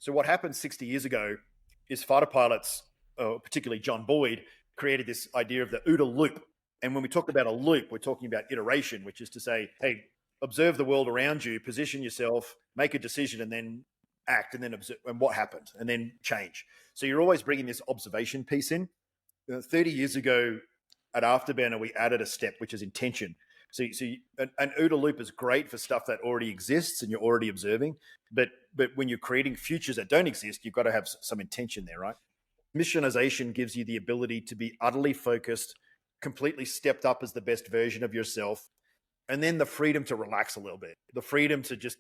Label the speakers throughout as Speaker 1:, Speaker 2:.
Speaker 1: So what happened 60 years ago is fighter pilots, particularly John Boyd, created this idea of the OODA loop. And when we talk about a loop, we're talking about iteration, which is to say, hey, observe the world around you, position yourself, make a decision, and then act, and then observe, and what happened, and then change. So you're always bringing this observation piece in. 30 years ago at Afterburner, we added a step, which is intention. So an OODA loop is great for stuff that already exists and you're already observing. But when you're creating futures that don't exist, you've got to have some intention there, right? Missionization gives you the ability to be utterly focused, completely stepped up as the best version of yourself, and then the freedom to relax a little bit, the freedom to just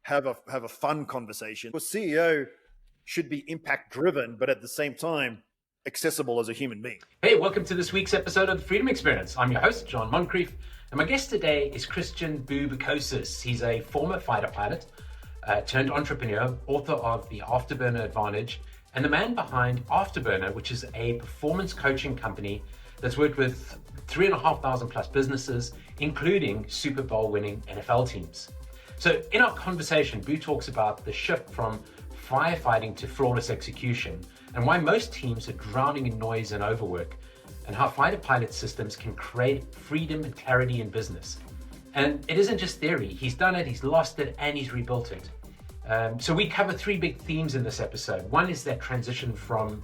Speaker 1: have a fun conversation. A CEO should be impact driven, but at the same time, accessible as a human being.
Speaker 2: Hey, welcome to this week's episode of The Freedom Experience. I'm your host, John Moncrief, and my guest today is Christian Boucousis. He's a former fighter pilot, turned entrepreneur, author of The Afterburner Advantage, and the man behind Afterburner, which is a performance coaching company that's worked with 3,500 plus businesses, including Super Bowl winning NFL teams. So in our conversation, Boo talks about the shift from firefighting to flawless execution and why most teams are drowning in noise and overwork, and how fighter pilot systems can create freedom and clarity in business. And it isn't just theory. He's done it, he's lost it, and he's rebuilt it. So we cover three big themes in this episode. One is that transition from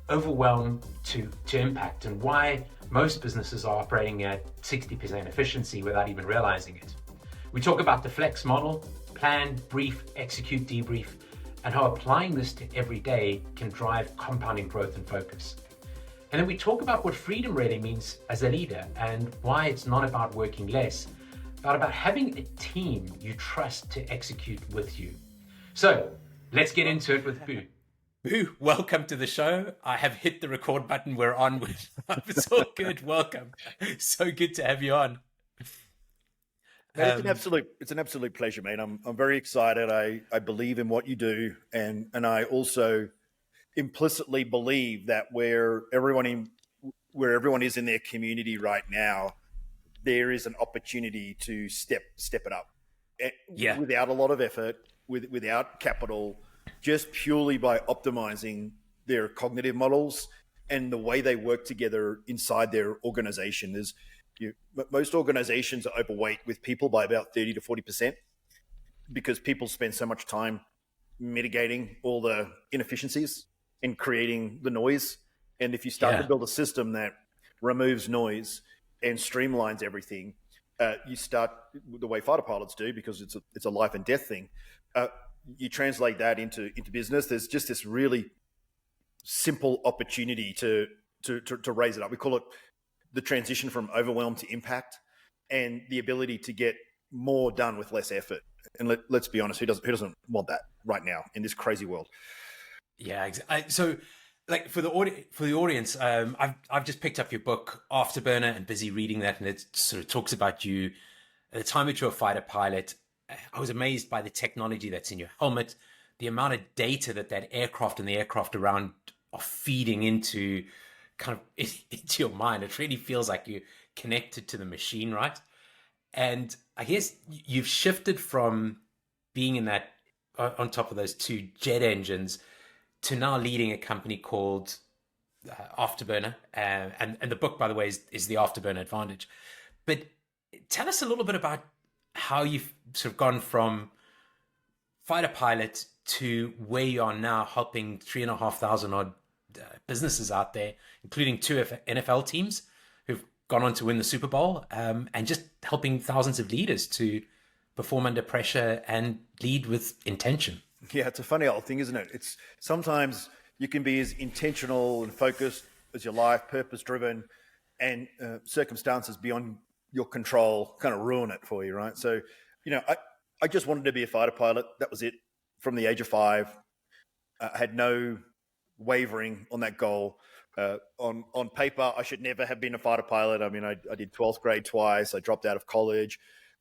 Speaker 2: overwhelm to impact, and why most businesses are operating at 60% efficiency without even realizing it. We talk about the flex model, plan, brief, execute, debrief, and how applying this to every day can drive compounding growth and focus. And then we talk about what freedom really means as a leader and why it's not about working less, but about having a team you trust to execute with you. So let's get into it with Boo.
Speaker 3: Boo, welcome to the show. I have hit the record button. We're on with. It's all good. Welcome. So good to have you on.
Speaker 1: It's an absolute pleasure, mate. I'm very excited. I believe in what you do, and I also implicitly believe that where everyone is in their community right now, there is an opportunity to step it up.
Speaker 3: Yeah.
Speaker 1: Without a lot of effort, without capital, just purely by optimizing their cognitive models and the way they work together inside their organization. Most organizations are overweight with people by about 30 to 40% because people spend so much time mitigating all the inefficiencies and creating the noise. And if you start to build a system that removes noise and streamlines everything, you start the way fighter pilots do, because it's a life and death thing. You translate that into business. There's just this really simple opportunity to raise it up. We call it the transition from overwhelm to impact, and the ability to get more done with less effort. And let's be honest, who doesn't want that right now in this crazy world?
Speaker 3: Yeah. So, like for the audience, I've just picked up your book Afterburner and busy reading that, and it sort of talks about you at the time that you're a fighter pilot. I was amazed by the technology that's in your helmet, the amount of data that aircraft and the aircraft around are feeding into your mind. It really feels like you're connected to the machine, right? And I guess you've shifted from being in that on top of those two jet engines to now leading a company called Afterburner. And the book, by the way, is The Afterburner Advantage. But tell us a little bit about how you've sort of gone from fighter pilot to where you are now, helping 3,500 odd businesses out there, including 2 NFL teams who've gone on to win the Super Bowl, and just helping thousands of leaders to perform under pressure and lead with intention.
Speaker 1: Yeah, it's a funny old thing, isn't it? It's sometimes you can be as intentional and focused as your life, purpose-driven, and circumstances beyond your control kind of ruin it for you, right? So, I just wanted to be a fighter pilot. That was it. From the age of 5, I had no wavering on that goal. On paper, I should never have been a fighter pilot. I mean, I did 12th grade twice. I dropped out of college.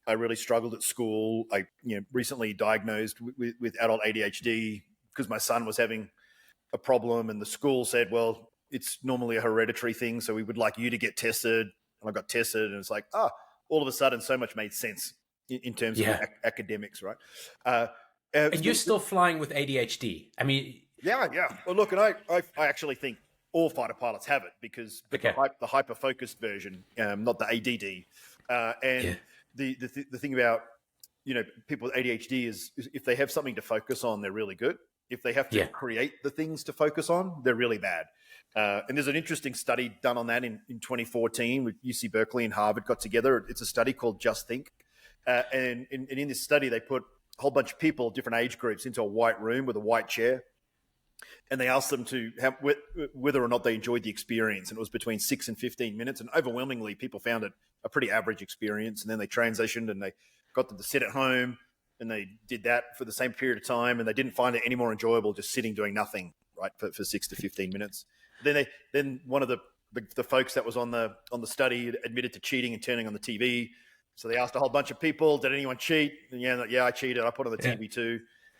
Speaker 1: I really struggled at school. I recently diagnosed with adult ADHD because my son was having a problem, and the school said, well, it's normally a hereditary thing, so we would like you to get tested. And I got tested, and it's like, all of a sudden so much made sense in terms of academics, right?
Speaker 3: And you're still flying with ADHD. I mean,
Speaker 1: yeah. Well, look, and I actually think all fighter pilots have it because the hyper-focused version, not the ADD. And the thing about, people with ADHD is if they have something to focus on, they're really good. If they have to create the things to focus on, they're really bad. And there's an interesting study done on that in 2014 with UC Berkeley and Harvard got together. It's a study called Just Think. And in this study, they put a whole bunch of people, different age groups, into a white room with a white chair. And they asked them to have whether or not they enjoyed the experience. And it was between 6 and 15 minutes. And overwhelmingly, people found it a pretty average experience. And then they transitioned and they got them to sit at home. And they did that for the same period of time. And they didn't find it any more enjoyable just sitting doing nothing, right, for 6 to 15 minutes. Then one of the folks that was on the study admitted to cheating and turning on the TV. So they asked a whole bunch of people, did anyone cheat? And yeah, I cheated. I put on the TV too.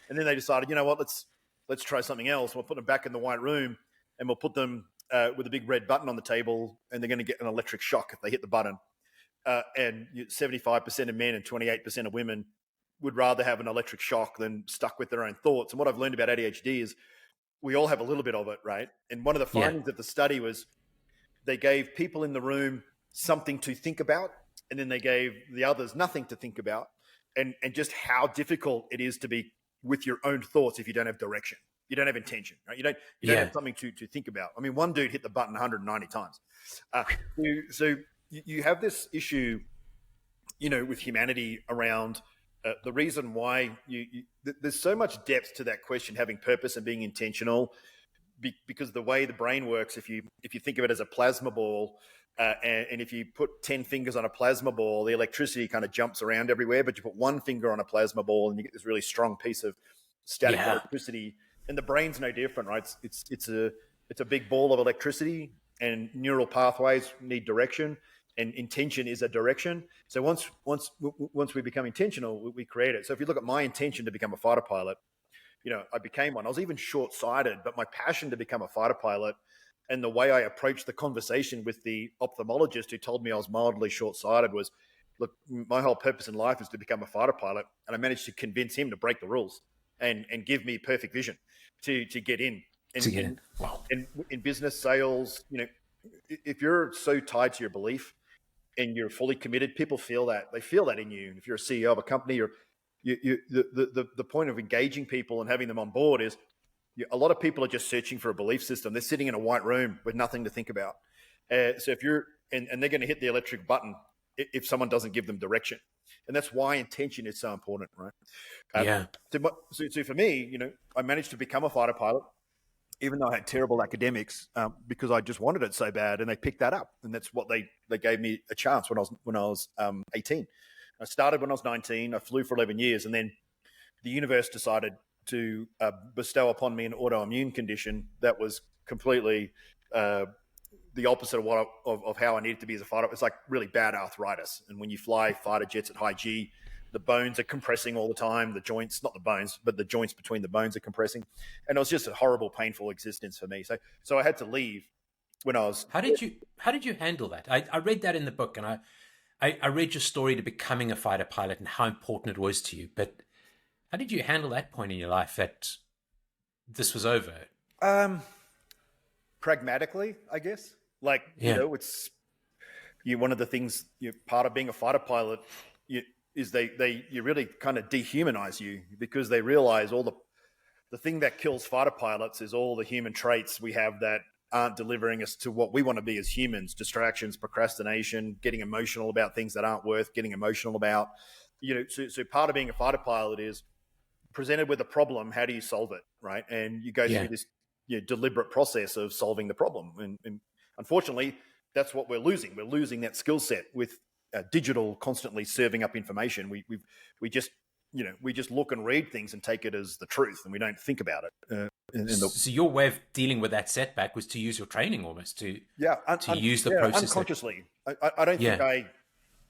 Speaker 1: And then they decided, you know what, let's try something else. We'll put them back in the white room and we'll put them with a big red button on the table, and they're going to get an electric shock if they hit the button. And 75% of men and 28% of women would rather have an electric shock than stuck with their own thoughts. And what I've learned about ADHD is we all have a little bit of it, right? And one of the findings of the study was they gave people in the room something to think about, and then they gave the others nothing to think about, and just how difficult it is to be with your own thoughts if you don't have direction, you don't have intention, right? You don't have something to think about. I mean, one dude hit the button 190 times. So you have this issue, with humanity around the reason why there's so much depth to that question, having purpose and being intentional, because the way the brain works, if you think of it as a plasma ball, and if you put 10 fingers on a plasma ball, the electricity kind of jumps around everywhere, but you put one finger on a plasma ball and you get this really strong piece of static electricity. And the brain's no different, right? It's a big ball of electricity, and neural pathways need direction, and intention is a direction. So once we become intentional, we create it. So if you look at my intention to become a fighter pilot, I became one. I was even short-sighted, but my passion to become a fighter pilot and the way I approached the conversation with the ophthalmologist who told me I was mildly short-sighted was, look, my whole purpose in life is to become a fighter pilot. And I managed to convince him to break the rules and give me perfect vision to get in.
Speaker 3: Wow.
Speaker 1: And in business, sales, if you're so tied to your belief and you're fully committed, people feel that. They feel that in you. And if you're a CEO of a company, the point of engaging people and having them on board is, a lot of people are just searching for a belief system. They're sitting in a white room with nothing to think about. So if you're, and they're going to hit the electric button if someone doesn't give them direction. And that's why intention is so important, right? So for me, I managed to become a fighter pilot, even though I had terrible academics, because I just wanted it so bad, and they picked that up. And that's what they gave me a chance when I was 18. I started when I was 19. I flew for 11 years, and then the universe decided to bestow upon me an autoimmune condition that was completely the opposite of how I needed to be as a fighter. It's like really bad arthritis. And when you fly fighter jets at high G, the bones are compressing all the time. The joints, not the bones, but the joints between the bones are compressing. And it was just a horrible, painful existence for me. So I had to leave when I was...
Speaker 3: How did you handle that? I read that in the book, and I read your story to becoming a fighter pilot and how important it was to you. But how did you handle that point in your life that this was over?
Speaker 1: Pragmatically, I guess. It's one of the things, part of being a fighter pilot is they really kind of dehumanize you, because they realize all the thing that kills fighter pilots is all the human traits we have that aren't delivering us to what we want to be as humans: distractions, procrastination, getting emotional about things that aren't worth getting emotional about. So part of being a fighter pilot is presented with a problem, how do you solve it, right? And you go through this deliberate process of solving the problem. And unfortunately, that's what we're losing. We're losing that skill set with digital constantly serving up information. We just look and read things and take it as the truth, and we don't think about it.
Speaker 3: So your way of dealing with that setback was to use your training almost to use the process
Speaker 1: unconsciously. I don't think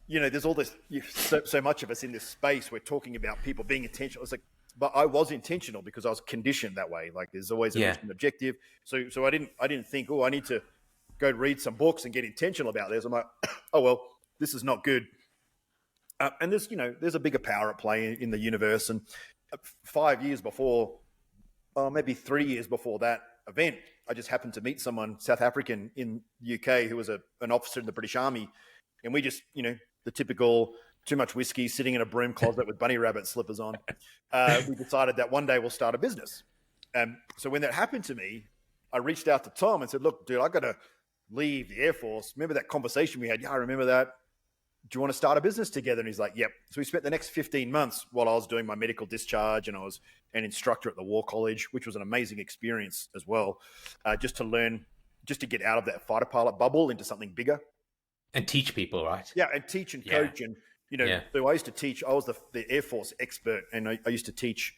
Speaker 1: there's all this, so much of us in this space, we're talking about people being intentional. It's like, but I was intentional because I was conditioned that way. Like there's always a mission objective. So I didn't think, I need to go read some books and get intentional about this. I'm like, oh, well, this is not good. And there's a bigger power at play in the universe. And 5 years before, or maybe 3 years before that event, I just happened to meet someone, South African in the UK, who was an officer in the British Army. And we just, the typical too much whiskey, sitting in a broom closet with bunny rabbit slippers on. We decided that one day we'll start a business. So when that happened to me, I reached out to Tom and said, look, dude, I got to leave the Air Force. Remember that conversation we had? Yeah, I remember that. Do you want to start a business together? And he's like, yep. So we spent the next 15 months while I was doing my medical discharge, and I was an instructor at the War College, which was an amazing experience as well, just to learn, just to get out of that fighter pilot bubble into something bigger.
Speaker 3: And teach people, right?
Speaker 1: Yeah, and teach and coach. And, so I used to teach, I was the Air Force expert, and I used to teach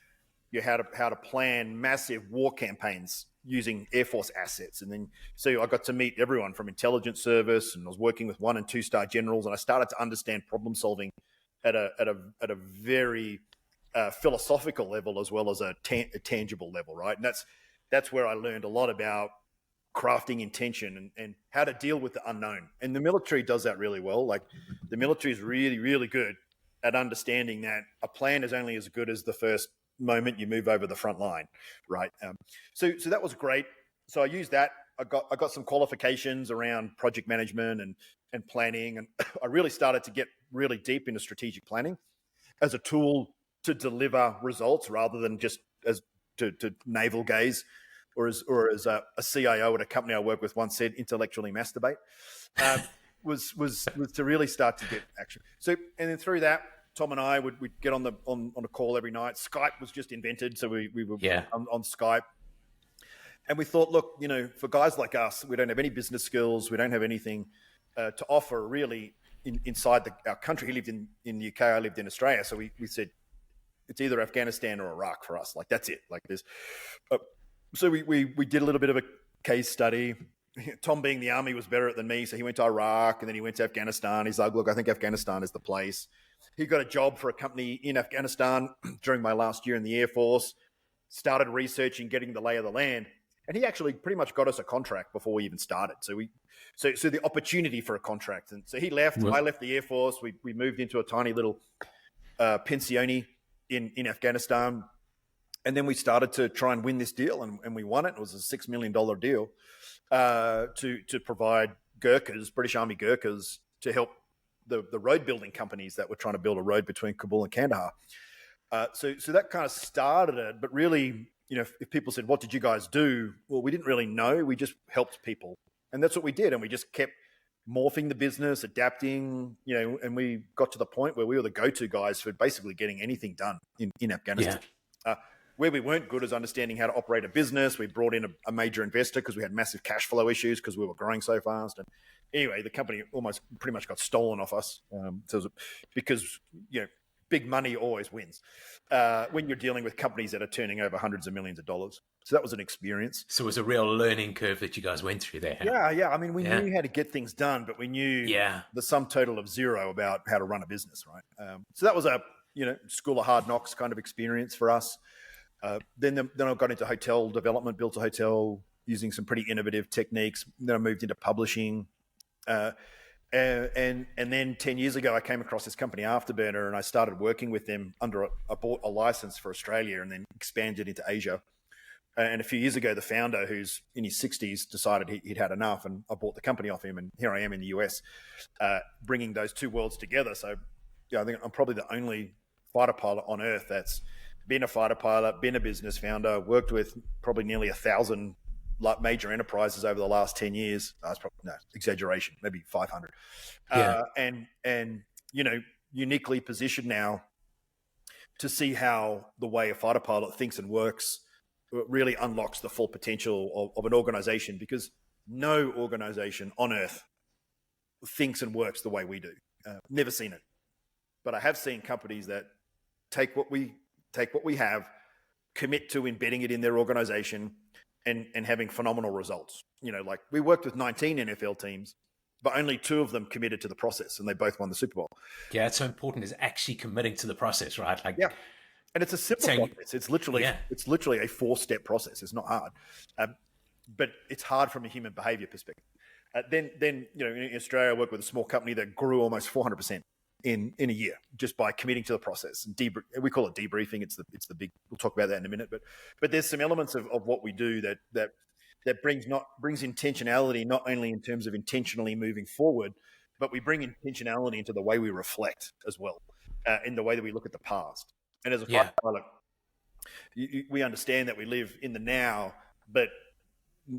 Speaker 1: you how to plan massive war campaigns using Air Force assets. And then, so I got to meet everyone from intelligence service, and I was working with 1- and 2-star generals, and I started to understand problem solving at a very philosophical level as well as a tangible level, right? And that's where I learned a lot about crafting intention and how to deal with the unknown. And the military does that really well. Like, the military is really, really good at understanding that a plan is only as good as the first moment you move over the front line, right? So that was great. So I used that. I got some qualifications around project management and planning, and I really started to get really deep into strategic planning as a tool to deliver results rather than just as to navel gaze, or as a CIO at a company I work with once said, intellectually masturbate. Was to really start to get action. So, and then through that, Tom and I would get on a call every night. Skype was just invented, so we were on Skype. And we thought, look, for guys like us, we don't have any business skills. We don't have anything to offer really inside our country. He lived in the UK. I lived in Australia. So we said, it's either Afghanistan or Iraq for us. Like, that's it. Like, there's. So we did a little bit of a case study. Tom, being the army, was better than me, so he went to Iraq and then he went to Afghanistan. He's like, look, I think Afghanistan is the place. He got a job for a company in Afghanistan during my last year in the Air Force, started researching, getting the lay of the land. And he actually pretty much got us a contract before we even started. So the opportunity for a contract. And so he left, I left the Air Force. We moved into a tiny little pensione in Afghanistan. And then we started to try and win this deal, and we won it. It was a $6 million deal to provide Gurkhas, British Army Gurkhas, to help the road building companies that were trying to build a road between Kabul and Kandahar. So that kind of started it. But really, if people said, what did you guys do? Well, we didn't really know. We just helped people. And that's what we did. And we just kept morphing the business, adapting, and we got to the point where we were the go-to guys for basically getting anything done in Afghanistan. Yeah. Where we weren't good is understanding how to operate a business. We brought in a major investor because we had massive cash flow issues because we were growing so fast. And anyway, the company almost pretty much got stolen off us because big money always wins when you're dealing with companies that are turning over hundreds of millions of dollars. So that was an experience. So
Speaker 3: it was a real learning curve that you guys went through there.
Speaker 1: Yeah. I mean, we knew how to get things done, but we knew the sum total of zero about how to run a business, right? So that was a school of hard knocks kind of experience for us. Then I got into hotel development, built a hotel using some pretty innovative techniques. Then I moved into publishing. And then 10 years ago, I came across this company, Afterburner, and I started working with them I bought a license for Australia and then expanded into Asia. And a few years ago, the founder, who's in his 60s, decided he'd had enough, and I bought the company off him. And here I am in the US, bringing those two worlds together. So I think I'm probably the only fighter pilot on earth that's been a fighter pilot, been a business founder, worked with probably nearly 1,000 major enterprises over the last 10 years. That's probably no exaggeration, maybe 500. And uniquely positioned now to see how the way a fighter pilot thinks and works really unlocks the full potential of an organization, because no organization on earth thinks and works the way we do. Never seen it. But I have seen companies that take what we have, commit to embedding it in their organization, and having phenomenal results. Like we worked with 19 NFL teams, but only 2 of them committed to the process, and they both won the Super Bowl. Yeah,
Speaker 3: it's so important is actually committing to the process, right?
Speaker 1: And it's a simple process. It's literally a 4-step process. It's not hard, but it's hard from a human behavior perspective. Then in Australia, I worked with a small company that grew almost 400%. in a year just by committing to the process. And we call it debriefing. It's the big. We'll talk about that in a minute. But there's some elements of what we do that brings intentionality, not only in terms of intentionally moving forward, but we bring intentionality into the way we reflect as well, in the way that we look at the past. And as a fighter pilot, we understand that we live in the now, but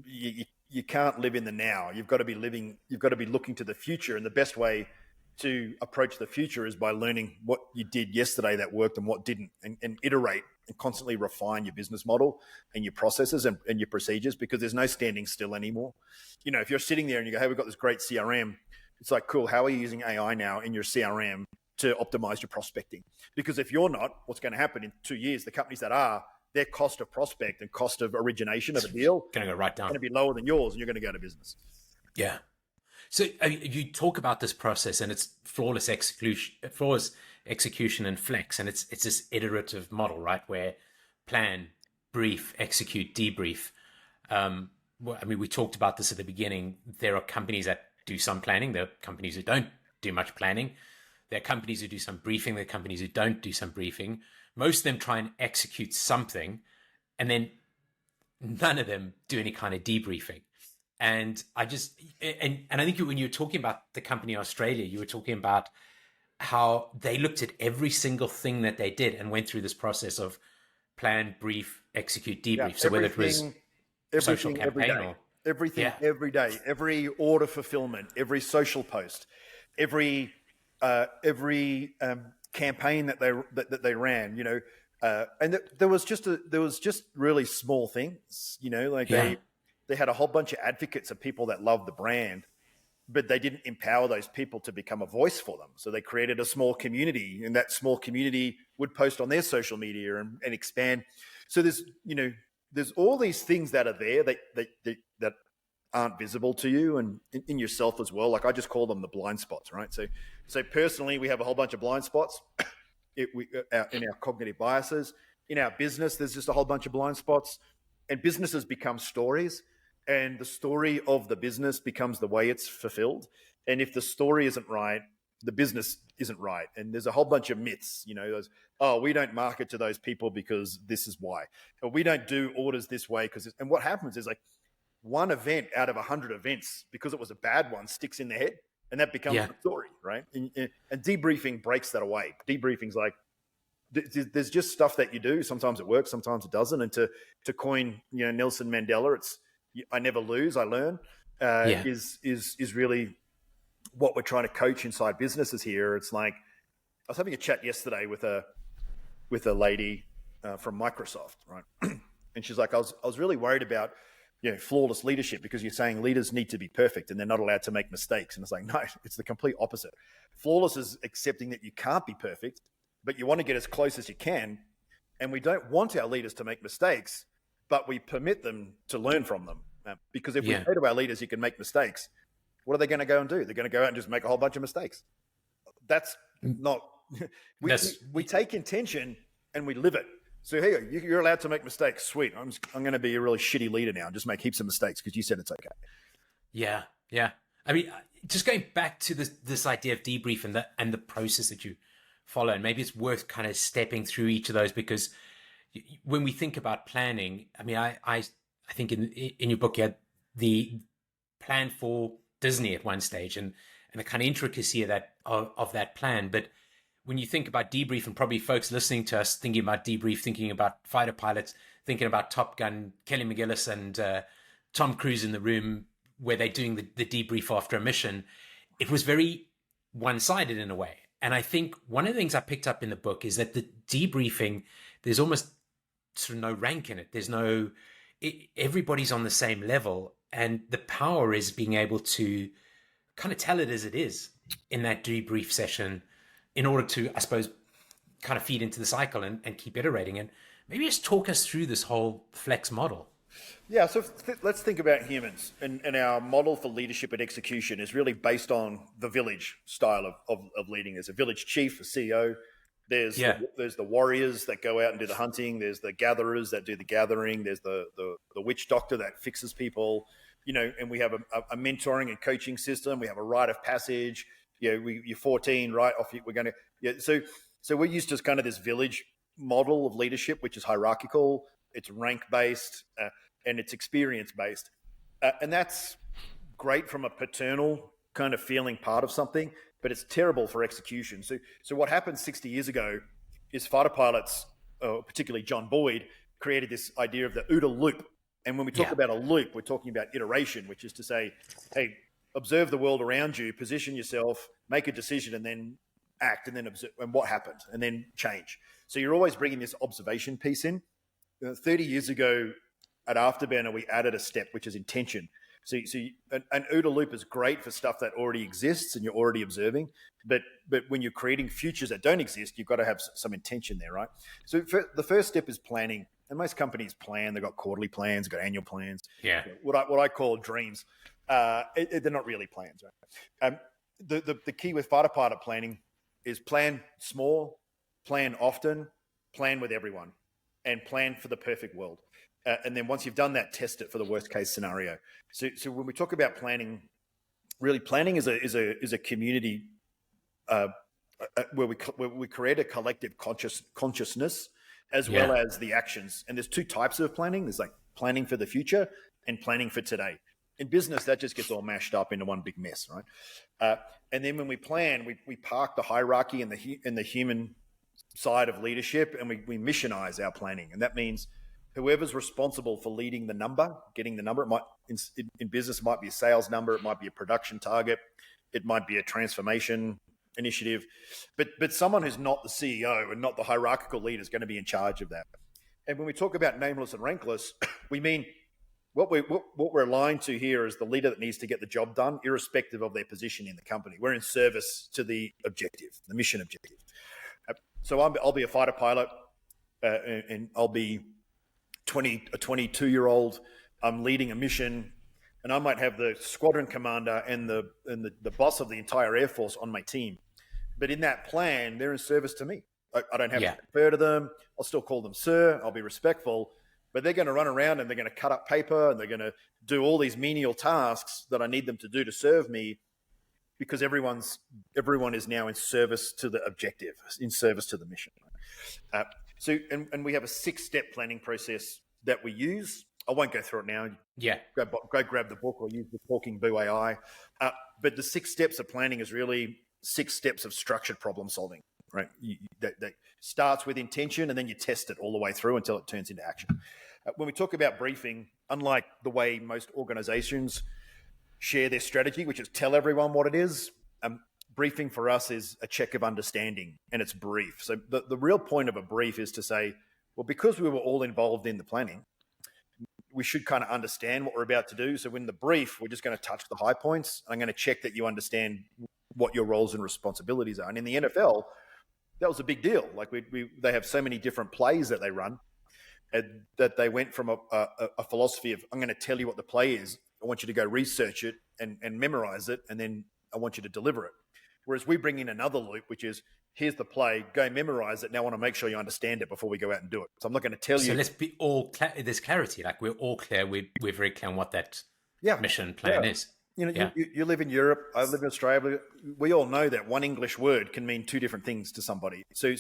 Speaker 1: you can't live in the now. You've got to be looking to the future. And the best way to approach the future is by learning what you did yesterday that worked and what didn't, and iterate and constantly refine your business model and your processes and your procedures, because there's no standing still anymore. You know, if you're sitting there and you go, hey, we've got this great CRM, it's like, cool, how are you using AI now in your CRM to optimize your prospecting? Because if you're not, what's going to happen in 2 years, the companies that are, their cost of prospect and cost of origination of a deal
Speaker 3: going to go right down.
Speaker 1: Going to be lower than yours, and you're going to go to business.
Speaker 3: Yeah. So you talk about this process, and it's flawless execution and flex, and it's this iterative model, right? Where plan, brief, execute, debrief. We talked about this at the beginning. There are companies that do some planning. There are companies who don't do much planning. There are companies who do some briefing. There are companies who don't do some briefing. Most of them try and execute something, and then none of them do any kind of debriefing. And I think when you were talking about the company in Australia, you were talking about how they looked at every single thing that they did and went through this process of plan, brief, execute, debrief. So whether it was social campaign or
Speaker 1: everything every day, every order fulfillment, every social post, every campaign that they ran, you know, and there was just really small things, you know, like they had a whole bunch of advocates of people that loved the brand, but they didn't empower those people to become a voice for them. So they created a small community, and that small community would post on their social media and expand. So there's all these things that are there that aren't visible to you and in yourself as well. Like I just call them the blind spots, right? So personally, we have a whole bunch of blind spots in our cognitive biases. In our business, there's just a whole bunch of blind spots, and businesses become stories. And the story of the business becomes the way it's fulfilled. And if the story isn't right, the business isn't right. And there's a whole bunch of myths, you know, we don't market to those people because this is why. Or we don't do orders this way because, and what happens is like one event out of 100 events, because it was a bad one, sticks in their head, and that becomes the story, right? And debriefing breaks that away. Debriefing's like, there's just stuff that you do. Sometimes it works, sometimes it doesn't. And to coin, you know, Nelson Mandela, it's, I never lose, I learn, is really what we're trying to coach inside businesses here. It's like, I was having a chat yesterday with a lady from Microsoft, right? And she's like, I was really worried about, you know, flawless leadership, because you're saying leaders need to be perfect and they're not allowed to make mistakes. And it's like, no, it's the complete opposite. Flawless is accepting that you can't be perfect, but you want to get as close as you can. And we don't want our leaders to make mistakes, but we permit them to learn from them. Because if we say to our leaders, you can make mistakes, what are they going to go and do? They're going to go out and just make a whole bunch of mistakes. That's not, we take intention and we live it. So here, you're allowed to make mistakes. Sweet. I'm going to be a really shitty leader now and just make heaps of mistakes because you said it's okay.
Speaker 3: Yeah. Yeah. I mean, just going back to this idea of debrief and the process that you follow, and maybe it's worth kind of stepping through each of those, because when we think about planning, I mean, I think in your book, you had the plan for Disney at one stage and the kind of intricacy of that plan. But when you think about debrief, and probably folks listening to us thinking about debrief, thinking about fighter pilots, thinking about Top Gun, Kelly McGillis and Tom Cruise in the room where they're doing the debrief after a mission, it was very one-sided in a way. And I think one of the things I picked up in the book is that the debriefing, there's almost sort of no rank in it. There's no, everybody's on the same level. And the power is being able to kind of tell it as it is in that debrief session in order to, I suppose, kind of feed into the cycle and keep iterating. And maybe just talk us through this whole flex model.
Speaker 1: Yeah, so let's think about humans. And our model for leadership and execution is really based on the village style of leading. There's a village chief, a CEO. There's the warriors that go out and do the hunting. There's the gatherers that do the gathering. There's the witch doctor that fixes people, you know, and we have a mentoring and coaching system. We have a rite of passage. you're 14, right? Off, we're going to, so we're used to kind of this village model of leadership, which is hierarchical, it's rank based, and it's experience based. And that's great from a paternal kind of feeling part of something, but it's terrible for execution. So what happened 60 years ago is fighter pilots, particularly John Boyd, created this idea of the OODA loop. And when we talk about a loop, we're talking about iteration, which is to say, hey, observe the world around you, position yourself, make a decision, and then act, and then observe, and what happened, and then change. So you're always bringing this observation piece in. 30 years ago at Afterburner, we added a step, which is intention. So an OODA loop is great for stuff that already exists and you're already observing. But when you're creating futures that don't exist, you've got to have some intention there, right? So the first step is planning. And most companies plan. They've got quarterly plans, they've got annual plans.
Speaker 3: Yeah.
Speaker 1: What I call dreams. They're not really plans, right? The key with fighter pilot planning is plan small, plan often, plan with everyone, and plan for the perfect world. And then once you've done that, test it for the worst case scenario. So when we talk about planning, really planning is a community where we create a collective consciousness as well as the actions. And there's two types of planning. There's like planning for the future and planning for today. In business, that just gets all mashed up into one big mess, right? And then when we plan, we park the hierarchy and the human side of leadership, and we missionize our planning. And that means whoever's responsible for leading the number, getting the number, it might in business, it might be a sales number, it might be a production target, it might be a transformation initiative, but someone who's not the CEO and not the hierarchical leader is going to be in charge of that. And when we talk about nameless and rankless, we mean what we're aligned to here is the leader that needs to get the job done, irrespective of their position in the company. We're in service to the objective, the mission objective. So I'll be a fighter pilot, and I'll be a 22-year-old. I'm leading a mission, and I might have the squadron commander and the boss of the entire Air Force on my team. But in that plan, they're in service to me. I don't have to refer to them. I'll still call them sir. I'll be respectful. But they're going to run around and they're going to cut up paper and they're going to do all these menial tasks that I need them to do to serve me, because everyone is now in service to the objective, in service to the mission. And we have a 6-step planning process that we use. I won't go through it now.
Speaker 3: Yeah.
Speaker 1: Go grab the book or use the Talking Boo AI. But the 6 steps of planning is really 6 steps of structured problem solving, right? That starts with intention, and then you test it all the way through until it turns into action. When we talk about briefing, unlike the way most organizations share their strategy, which is tell everyone what it is, briefing for us is a check of understanding, and it's brief. So the real point of a brief is to say, well, because we were all involved in the planning, we should kind of understand what we're about to do. So in the brief, we're just going to touch the high points. I'm going to check that you understand what your roles and responsibilities are. And in the NFL, that was a big deal. Like they have so many different plays that they run, and that they went from a philosophy of, I'm going to tell you what the play is. I want you to go research it and memorize it, and then I want you to deliver it. Whereas we bring in another loop, which is, here's the play, go memorize it. Now I want to make sure you understand it before we go out and do it. So I'm not going to tell you.
Speaker 3: So let's be all clear. There's clarity. Like we're all clear. We're very clear on what that mission plan is.
Speaker 1: You live in Europe. I live in Australia. We all know that one English word can mean 2 different things to somebody. So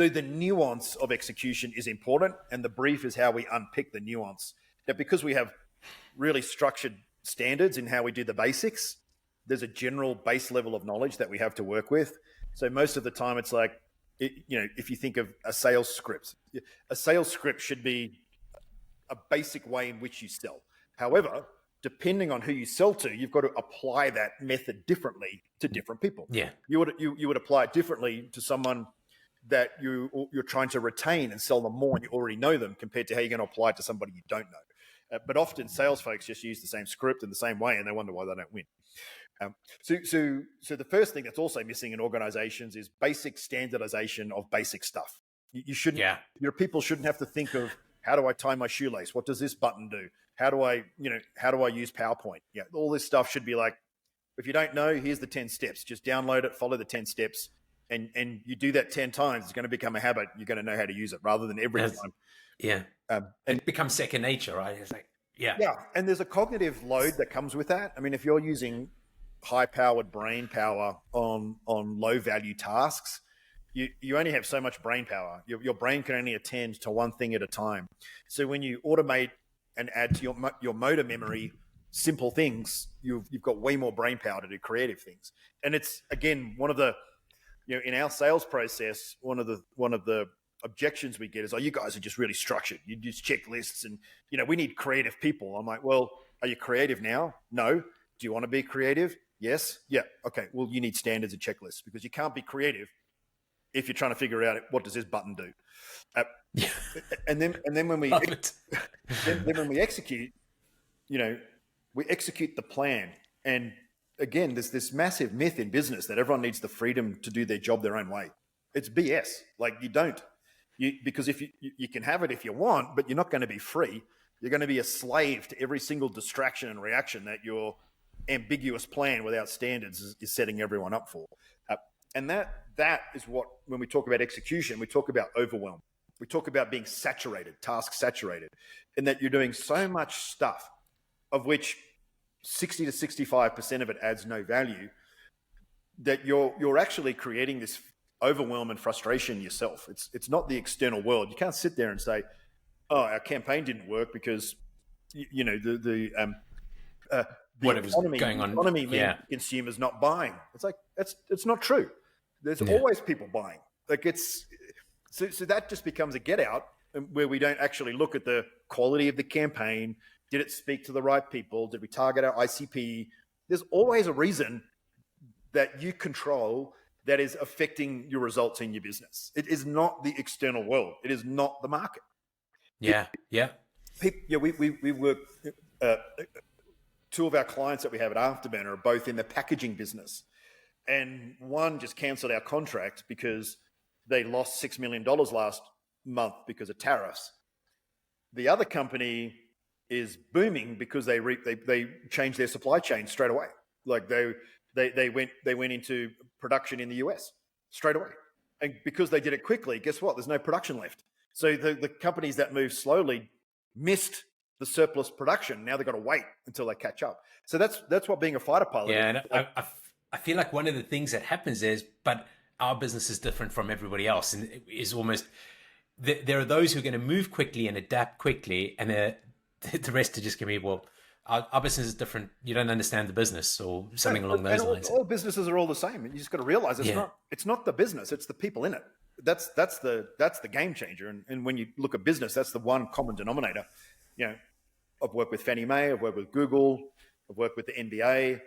Speaker 1: the nuance of execution is important, and the brief is how we unpick the nuance. That because we have really structured standards in how we do the basics, there's a general base level of knowledge that we have to work with. So most of the time it's like, if you think of a sales script should be a basic way in which you sell. However, depending on who you sell to, you've got to apply that method differently to different people.
Speaker 3: Yeah.
Speaker 1: You would apply it differently to someone that you're trying to retain and sell them more and you already know them, compared to how you're going to apply it to somebody you don't know. But often sales folks just use the same script in the same way, and they wonder why they don't win. So the first thing that's also missing in organizations is basic standardization of basic stuff. Your people shouldn't have to think of, how do I tie my shoelace? What does this button do? How do I use PowerPoint? Yeah, all this stuff should be like, if you don't know, here's the 10 steps. Just download it, follow the 10 steps, and you do that 10 times. It's going to become a habit. You're going to know how to use it rather than every time.
Speaker 3: Yeah. And it becomes second nature, right? It's like,
Speaker 1: yeah. And there's a cognitive load that comes with that. I mean, if you're using high-powered brain power on low-value tasks, you only have so much brain power. Your brain can only attend to one thing at a time. So when you automate and add to your motor memory simple things, you've got way more brain power to do creative things. And it's, again, one of the, in our sales process, one of the objections we get is, oh, you guys are just really structured. You just check lists and, we need creative people. I'm like, well, are you creative now? No. Do you want to be creative? Yes. Yeah. Okay. Well, you need standards and checklists, because you can't be creative if you're trying to figure out what does this button do. And then when we when we execute, we execute the plan. And again, there's this massive myth in business that everyone needs the freedom to do their job their own way. It's BS. Like, you don't. Because if you can have it if you want, but you're not going to be free. You're going to be a slave to every single distraction and reaction that your ambiguous plan without standards is setting everyone up for. And that is what, when we talk about execution, we talk about overwhelm. We talk about being saturated, task saturated, in that you're doing so much stuff of which 60 to 65% of it adds no value, that you're actually creating this overwhelm and frustration yourself. It's not the external world. You can't sit there and say, oh, our campaign didn't work because,
Speaker 3: whatever's going on.
Speaker 1: Economy means consumers not buying. It's like, it's not true. There's always people buying. Like, so that just becomes a get out, where we don't actually look at the quality of the campaign. Did it speak to the right people? Did we target our ICP? There's always a reason that you control that is affecting your results in your business. It is not the external world. It is not the market. We work. Two of our clients that we have at Afterburner are both in the packaging business, and one just cancelled our contract because they lost $6 million last month because of tariffs. The other company is booming because they changed their supply chain straight away. Like they went into production in the US straight away, and because they did it quickly, guess what? There's no production left. So the companies that move slowly missed the surplus production. Now they've got to wait until they catch up. So that's what being a fighter pilot is.
Speaker 3: Yeah, and I feel like one of the things that happens is, but our business is different from everybody else, and it is almost there are those who are going to move quickly and adapt quickly, and the rest are just going to be, well, our business is different. You don't understand the business, or something along those lines.
Speaker 1: All businesses are all the same, and you just got to realize it's not the business; it's the people in it. That's the game changer. And when you look at business, that's the one common denominator. I've worked with Fannie Mae, I've worked with Google, I've worked with the NBA.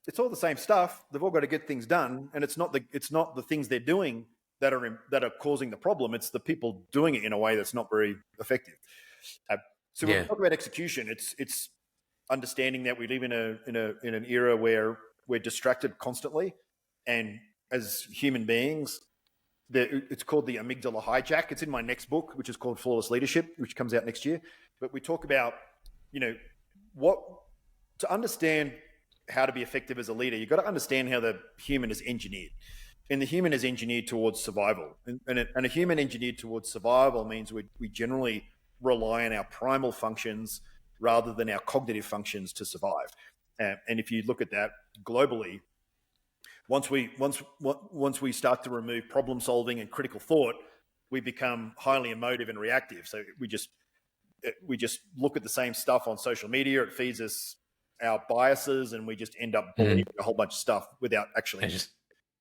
Speaker 1: It's all the same stuff. They've all got to get things done, and it's not the things they're doing that are causing the problem. It's the people doing it in a way that's not very effective. So when we talk about execution, it's understanding that we live in an era where we're distracted constantly, and as human beings, it's called the amygdala hijack. It's in my next book, which is called Flawless Leadership, which comes out next year. But we talk about, to understand how to be effective as a leader, you've got to understand how the human is engineered. And the human is engineered towards survival. And a human engineered towards survival means we generally rely on our primal functions rather than our cognitive functions to survive. And if you look at that globally, once we start to remove problem solving and critical thought, we become highly emotive and reactive. So we just look at the same stuff on social media. It feeds us our biases, and we just end up believing a whole bunch of stuff without actually.
Speaker 3: It just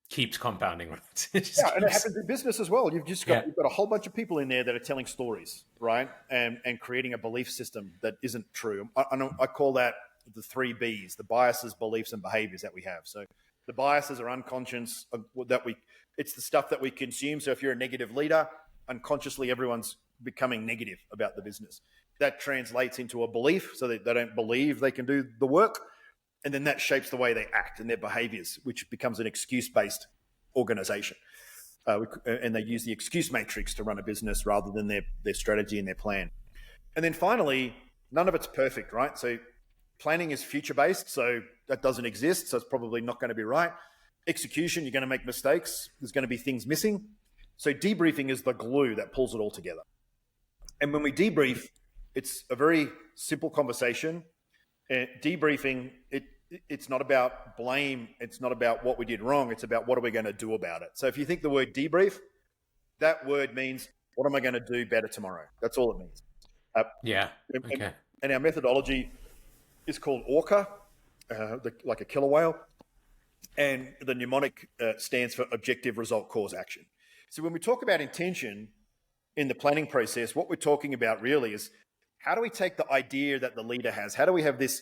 Speaker 3: keeps compounding.
Speaker 1: And it happens in business as well. You've got a whole bunch of people in there that are telling stories, right? And creating a belief system that isn't true. I call that the 3 Bs: the biases, beliefs, and behaviors that we have. So the biases are unconscious, it's the stuff that we consume. So if you're a negative leader, unconsciously everyone's becoming negative about the business. That translates into a belief, so that they don't believe they can do the work. And then that shapes the way they act and their behaviors, which becomes an excuse-based organization. And they use the excuse matrix to run a business rather than their strategy and their plan. And then finally, none of it's perfect, right? So planning is future-based, so that doesn't exist, so it's probably not going to be right. Execution, you're going to make mistakes. There's going to be things missing. So debriefing is the glue that pulls it all together. And when we debrief, it's a very simple conversation. Debriefing, it's not about blame. It's not about what we did wrong. It's about what are we going to do about it. So if you think the word debrief, that word means what am I going to do better tomorrow? That's all it means.
Speaker 3: Okay.
Speaker 1: And our methodology is called OODA, like a killer whale. And the mnemonic stands for objective, result, cause, action. So when we talk about intention in the planning process, what we're talking about really is how do we take the idea that the leader has? How do we have this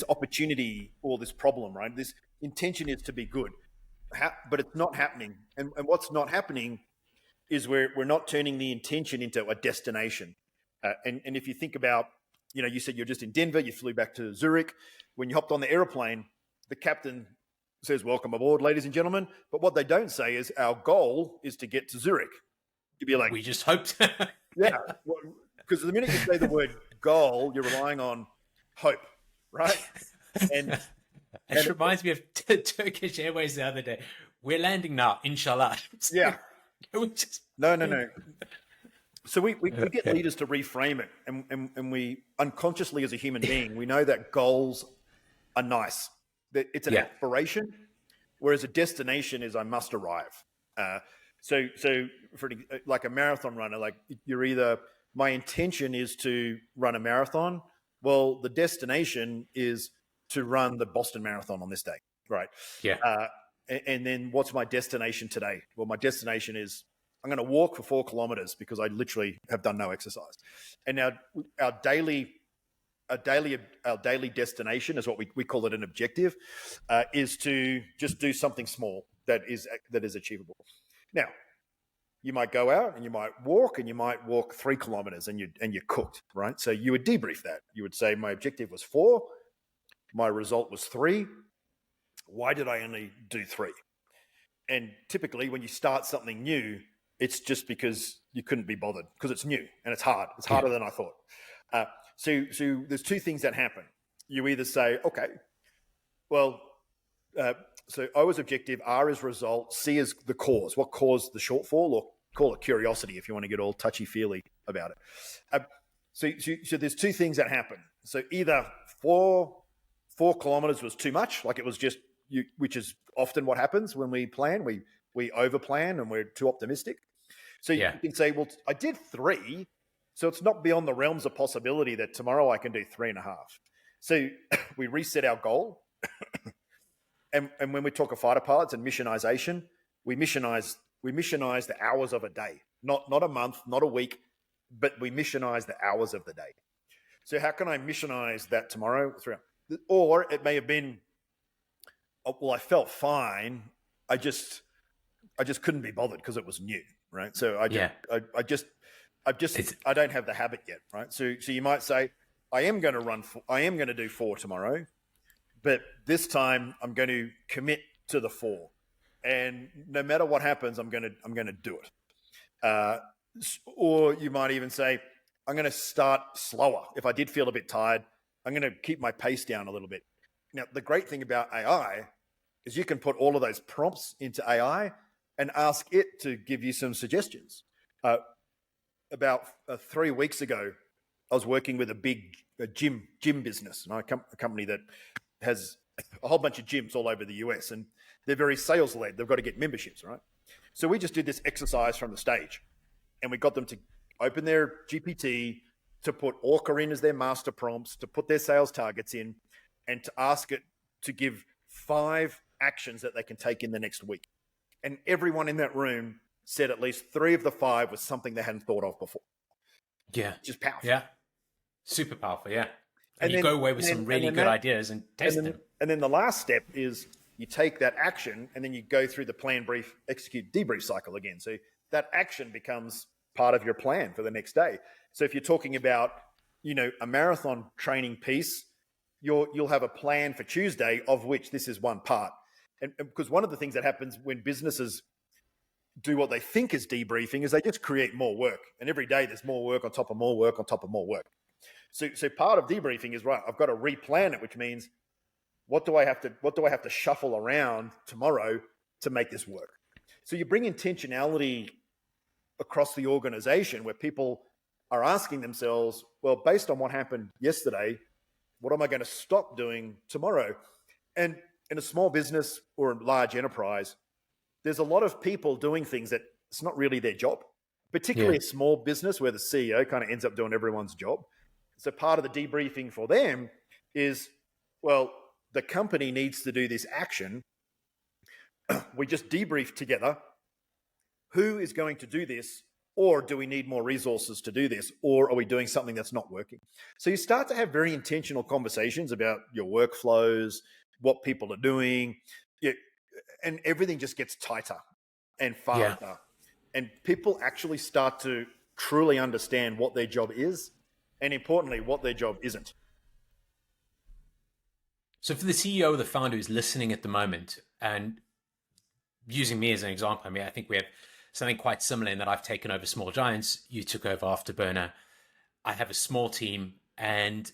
Speaker 1: opportunity or this problem, right? This intention is to be good, but it's not happening. And what's not happening is we're not turning the intention into a destination. And if you think about, you said you're just in Denver, you flew back to Zurich. When you hopped on the airplane, the captain says, welcome aboard, ladies and gentlemen. But what they don't say is our goal is to get to Zurich. You'd be like,
Speaker 3: we just hoped.
Speaker 1: Yeah, because the minute you say the word goal, you're relying on hope, right? And
Speaker 3: it reminds me of Turkish Airways the other day. We're landing now, inshallah.
Speaker 1: Yeah.
Speaker 3: Just...
Speaker 1: No. So we get leaders to reframe it, and we unconsciously as a human being, we know that goals are nice. That it's an aspiration, whereas a destination is I must arrive. So for like a marathon runner, like you're either my intention is to run a marathon. Well, the destination is to run the Boston Marathon on this day, right?
Speaker 3: Yeah.
Speaker 1: And then what's my destination today? Well, my destination is I'm going to walk for 4 kilometers because I literally have done no exercise. And now our daily destination is what we call it an objective, is to just do something small that is achievable. Now, you might go out and you might walk 3 kilometers and you're cooked, right? So you would debrief that. You would say my objective was 4, my result was 3. Why did I only do 3? And typically when you start something new, it's just because you couldn't be bothered because it's new and it's hard. It's harder than I thought. So there's 2 things that happen. You either say, okay, well, so O is objective, R is result, C is the cause. What caused the shortfall, or call it curiosity if you want to get all touchy-feely about it. So there's 2 things that happen. So either 4 kilometers was too much, like it was just you, which is often what happens when we plan. We overplan and we're too optimistic. So you can say, well, I did 3. So it's not beyond the realms of possibility that tomorrow I can do 3.5. So we reset our goal. and when we talk of fighter pilots and missionization, we missionize the hours of a day, not a month, not a week, but we missionize the hours of the day. So how can I missionize that tomorrow? Or it may have been, well, I felt fine. I just couldn't be bothered because it was new, right? So I don't have the habit yet, right? So you might say, I am going to do 4 tomorrow, but this time I'm going to commit to the 4, and no matter what happens, I'm going to do it. Or you might even say, I'm going to start slower. If I did feel a bit tired, I'm going to keep my pace down a little bit. Now, the great thing about AI is you can put all of those prompts into AI and ask it to give you some suggestions. About 3 weeks ago, I was working with a big gym business, a company that has a whole bunch of gyms all over the US, and they're very sales led. They've got to get memberships, right? So we just did this exercise from the stage, and we got them to open their GPT, to put Orca in as their master prompts, to put their sales targets in, and to ask it to give 5 actions that they can take in the next week. And everyone in that room said at least 3 of the 5 was something they hadn't thought of before.
Speaker 3: Yeah.
Speaker 1: Just powerful.
Speaker 3: Yeah. Super powerful, yeah. And you go away with some really good ideas and test them.
Speaker 1: And then the last step is you take that action and then you go through the plan, brief, execute, debrief cycle again. So that action becomes part of your plan for the next day. So if you're talking about, a marathon training piece, you'll have a plan for Tuesday, of which this is one part. And because one of the things that happens when businesses do what they think is debriefing is they just create more work. And every day there's more work on top of more work on top of more work. So part of debriefing is, right, I've got to replan it, which means what do I have to shuffle around tomorrow to make this work? So you bring intentionality across the organization where people are asking themselves, well, based on what happened yesterday, what am I going to stop doing tomorrow? And in a small business or a large enterprise, there's a lot of people doing things that it's not really their job, particularly a small business where the CEO kind of ends up doing everyone's job. So part of the debriefing for them is, well, the company needs to do this action. We just debrief together. Who is going to do this? Or do we need more resources to do this? Or are we doing something that's not working? So you start to have very intentional conversations about your workflows, what people are doing, and everything just gets tighter and faster. And people actually start to truly understand what their job is, and importantly, what their job isn't.
Speaker 3: So for the CEO or the founder who's listening at the moment, and using me as an example, I mean, I think we have something quite similar in that I've taken over Small Giants. You took over Afterburner. I have a small team. And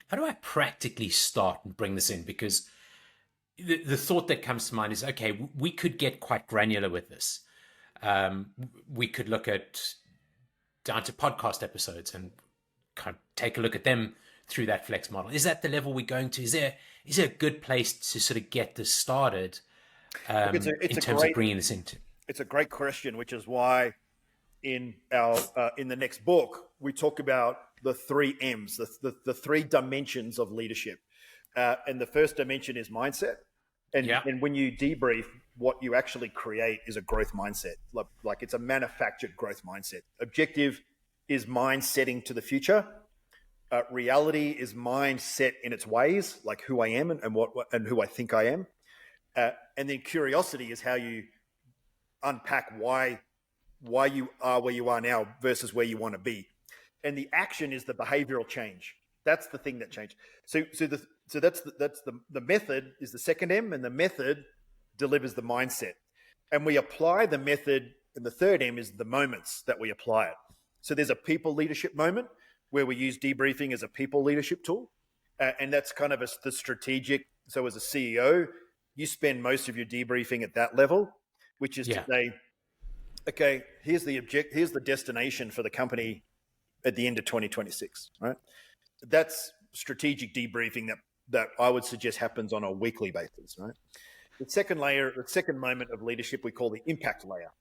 Speaker 3: how do I practically start and bring this in? Because the thought that comes to mind is, okay, we could get quite granular with this. We could look at down to podcast episodes and kind of take a look at them through that flex model. Is that the level we're going to? Is there a good place to sort of get this started in terms of bringing this into?
Speaker 1: It's a great question, which is why in the next book we talk about the 3 M's, the 3 dimensions of leadership, and the first dimension is mindset. And when you debrief, what you actually create is a growth mindset. Like it's a manufactured growth mindset. Objective is mind setting to the future. Reality is mind set in its ways, like who I am and who I think I am. And then curiosity is how you unpack why you are where you are now versus where you want to be. And the action is the behavioral change. That's the thing that changed. So that's the method is the second M, and the method delivers the mindset. And we apply the method, and the third M is the moments that we apply it. So there's a people leadership moment where we use debriefing as a people leadership tool. And that's kind of the strategic. So as a CEO, you spend most of your debriefing at that level, which is to say, okay, here's the destination for the company at the end of 2026, right? That's strategic debriefing that I would suggest happens on a weekly basis, right? The second moment of leadership, we call the impact layer.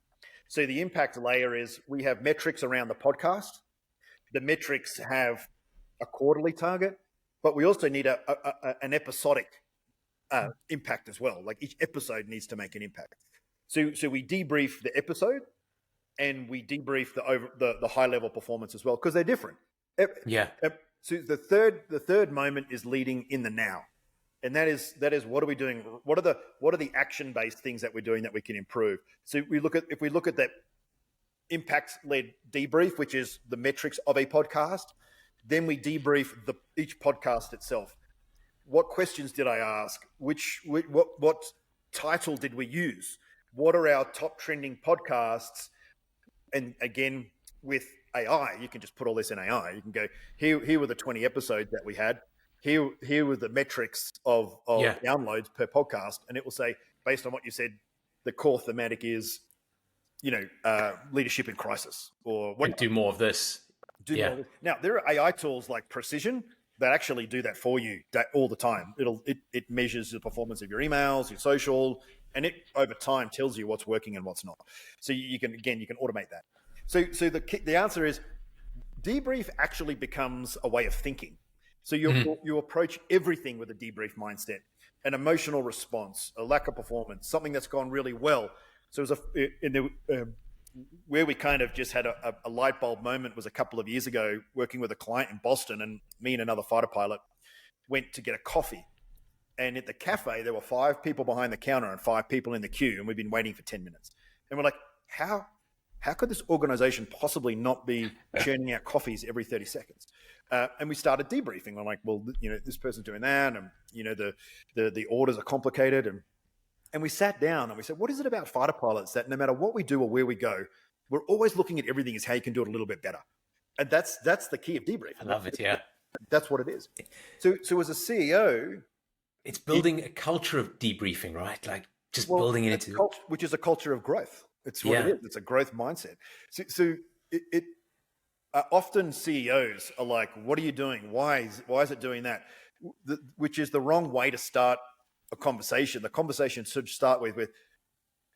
Speaker 1: So the impact layer is we have metrics around the podcast. The metrics have a quarterly target, but we also need an episodic impact as well. Like each episode needs to make an impact. So we debrief the episode, and we debrief the high level performance as well, because they're different. So the third moment is leading in the now, and that is what are we doing? What are the action based things that we're doing that we can improve? So if we look at that impact led debrief, which is the metrics of a podcast, then we debrief each podcast itself. What questions did I ask? What title did we use? What are our top trending podcasts? And again, with AI, you can just put all this in AI. You can go, here were the 20 episodes that we had. Here were the metrics of downloads per podcast. And it will say, based on what you said, the core thematic is, leadership in crisis, or what.
Speaker 3: Do more of this.
Speaker 1: More of this. Now, there are AI tools like Precision that actually do that for you all the time. It measures the performance of your emails, your social, and it over time tells you what's working and what's not. So you can automate that. So the answer is debrief actually becomes a way of thinking. So you approach everything with a debrief mindset, an emotional response, a lack of performance, something that's gone really well. So where we kind of just had a light bulb moment was a couple of years ago, working with a client in Boston, and me and another fighter pilot went to get a coffee. And at the cafe, there were 5 people behind the counter and 5 people in the queue, and we've been waiting for 10 minutes. And we're like, how could this organization possibly not be churning out coffees every 30 seconds? And we started debriefing. I'm like, well, this person's doing that, and the orders are complicated, and we sat down and we said, what is it about fighter pilots that no matter what we do or where we go, we're always looking at everything as how you can do it a little bit better? And that's the key of debriefing.
Speaker 3: I love it. Yeah,
Speaker 1: that's what it is. So as a CEO,
Speaker 3: it's building a culture of debriefing, right? Like building it into
Speaker 1: which is a culture of growth. It's what it is. It's a growth mindset. So often CEOs are like, what are you doing? Why is it doing that? Which is the wrong way to start a conversation, the conversation should start with,